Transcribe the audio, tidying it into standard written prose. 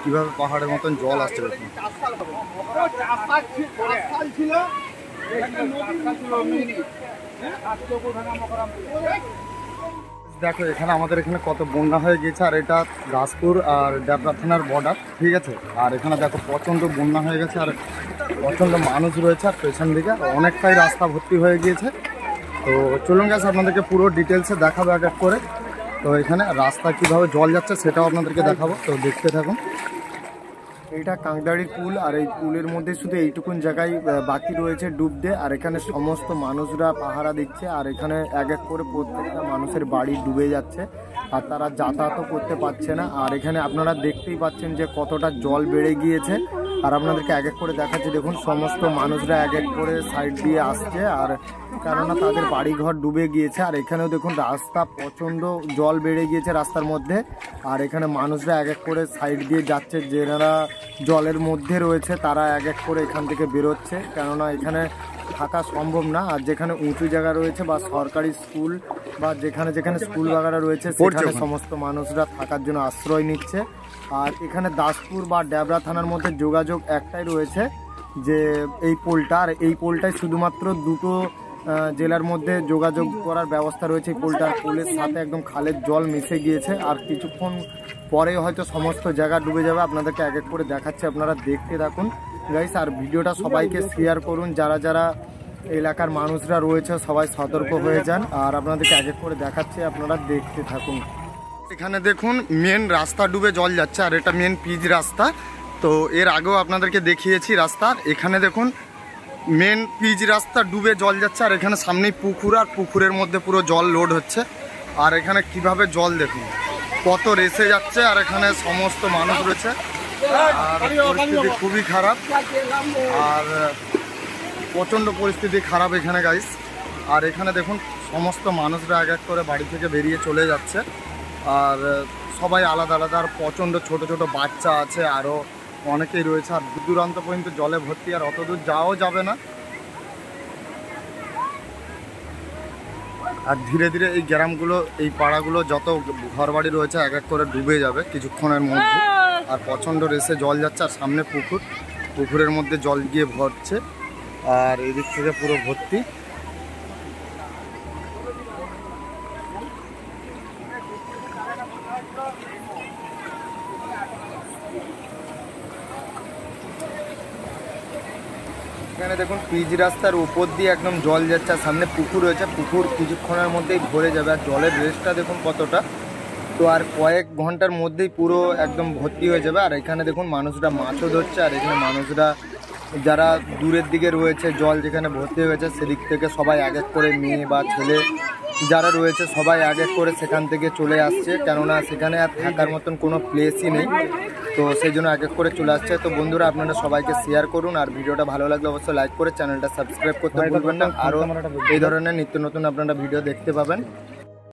কিভাবে পাহাড়ের মতন জল আসছে দেখুন। দেখো এখানে আমাদের এখানে কত বন্যা হয়ে গেছে, আর এটা দাসপুর আর ডেবরা থানার বর্ডার, ঠিক আছে। আর এখানে দেখো প্রচণ্ড বন্যা হয়ে গেছে, আর প্রচণ্ড মানুষ রয়েছে, আর পেছন দিকে অনেকটাই রাস্তা ভর্তি হয়ে গিয়েছে। তো চলুন গাছ আপনাদেরকে পুরো ডিটেলসে দেখাবো এক এক করে। তো এখানে রাস্তা কিভাবে জল যাচ্ছে সেটাও আপনাদেরকে দেখাবো, তো দেখতে থাকুন। এইটা কাংদাড়ির পুল, আর এই পুলের মধ্যে শুধু এইটুকুন জায়গায় বাকি রয়েছে ডুবতে, আর এখানে সমস্ত মানুষরা পাহারা দিচ্ছে, আর এখানে এক এক করে প্রত্যেকটা মানুষের বাড়ি ডুবে যাচ্ছে, আর তারা যাতায়াতও করতে পারছে না। আর এখানে আপনারা দেখতেই পাচ্ছেন যে কতটা জল বেড়ে গিয়েছে, আর আপনাদেরকে এক এক করে দেখাচ্ছি। দেখুন সমস্ত মানুষরা এক এক করে সাইড দিয়ে আসছে, আর কেননা তাদের বাড়িঘর ডুবে গিয়েছে। আর এখানেও দেখুন রাস্তা প্রচণ্ড জল বেড়ে গিয়েছে রাস্তার মধ্যে, আর এখানে মানুষরা এক এক করে সাইড দিয়ে যাচ্ছে, যারা জলের মধ্যে রয়েছে তারা এক এক করে এখান থেকে বেরোচ্ছে, কেননা এখানে থাকা সম্ভব না। আর যেখানে উঁচু জায়গা রয়েছে বা সরকারি স্কুল বা যেখানে যেখানে স্কুল বাগারা রয়েছে সেখানে সমস্ত মানুষরা থাকার জন্য আশ্রয় নিচ্ছে। আর এখানে দাসপুর বা ডেবরা থানার মধ্যে যোগাযোগ একটাই রয়েছে, যে এই পোলটা, আর এই পোলটাই শুধুমাত্র দুটো জেলার মধ্যে যোগাযোগ করার ব্যবস্থা রয়েছে। এই পোলের সাথে একদম খালের জল মিশে গিয়েছে, আর কিছুক্ষণ পরে হয়তো সমস্ত জায়গা ডুবে যাবে। আপনাদেরকে এক এক করে দেখাচ্ছি, আপনারা দেখতে থাকুন গাইস। আর ভিডিওটা সবাইকে শেয়ার করুন, যারা যারা এলাকার মানুষরা রয়েছে সবাই সতর্ক হয়ে যান। আর আপনাদেরকে এক এক করে দেখাচ্ছি, আপনারা দেখতে থাকুন। এখানে দেখুন মেন রাস্তা ডুবে জল যাচ্ছে, আর এটা মেন পিচ রাস্তা। তো এর আগেও আপনাদেরকে দেখিয়েছি রাস্তার। এখানে দেখুন মেন পিচ রাস্তা ডুবে জল যাচ্ছে, আর এখানে সামনেই পুকুর, আর পুকুরের মধ্যে পুরো জল লোড হচ্ছে। আর এখানে কিভাবে জল দেখুন কত রেসে যাচ্ছে, আর এখানে সমস্ত মানুষ রয়েছে, আর পরিস্থিতি খুবই খারাপ, আর প্রচণ্ড পরিস্থিতি খারাপ এখানে গাইস। আর এখানে দেখুন সমস্ত মানুষরা এক এক করে বাড়ি থেকে বেরিয়ে চলে যাচ্ছে, আর সবাই আলাদা আলাদা, আর প্রচণ্ড ছোট ছোট বাচ্চা আছে, আরও অনেকেই রয়েছে, আর দূর দূরান্ত পর্যন্ত জলে ভর্তি, আর অত দূর যাওয়াও যাবে না। আর ধীরে ধীরে এই গ্রামগুলো, এই পাড়াগুলো যত ঘরবাড়ি রয়েছে এক এক করে ডুবে যাবে কিছুক্ষণের মধ্যে। আর প্রচণ্ড রেসে জল যাচ্ছে, আর সামনে পুকুর, পুকুরের মধ্যে জল গিয়ে ভরছে, আর এদিক থেকে পুরো ভর্তি। এখানে দেখুন পিচ রাস্তার উপর দিয়ে একদম জল যাচ্ছে, আর সামনে পুকুর রয়েছে, পুকুর কিছুক্ষণের মধ্যেই ভরে যাবে। আর জলের রেসটা দেখুন কতটা, তো আর কয়েক ঘন্টার মধ্যেই পুরো একদম ভর্তি হয়ে যাবে। আর এখানে দেখুন মানুষরা মাছও ধরছে, আর এখানে মানুষরা যারা দূরের দিকে রয়েছে জল যেখানে ভর্তি হয়ে গেছে সেদিক থেকে সবাই এক এক করে মেয়ে বা ছেলে যারা রয়েছে সবাই এক এক করে সেখান থেকে চলে আসছে, কেননা সেখানে আর থাকার মতন কোনো প্লেসই নেই, তো সেই জন্য এক এক করে চলে আসছে। তো বন্ধুরা আপনারা সবাইকে শেয়ার করুন, আর ভিডিওটা ভালো লাগলে অবশ্যই লাইক করে চ্যানেলটা সাবস্ক্রাইব করতে ভুলবেন না। আরও এই ধরনের নিত্য নতুন আপনারা ভিডিও দেখতে পাবেন।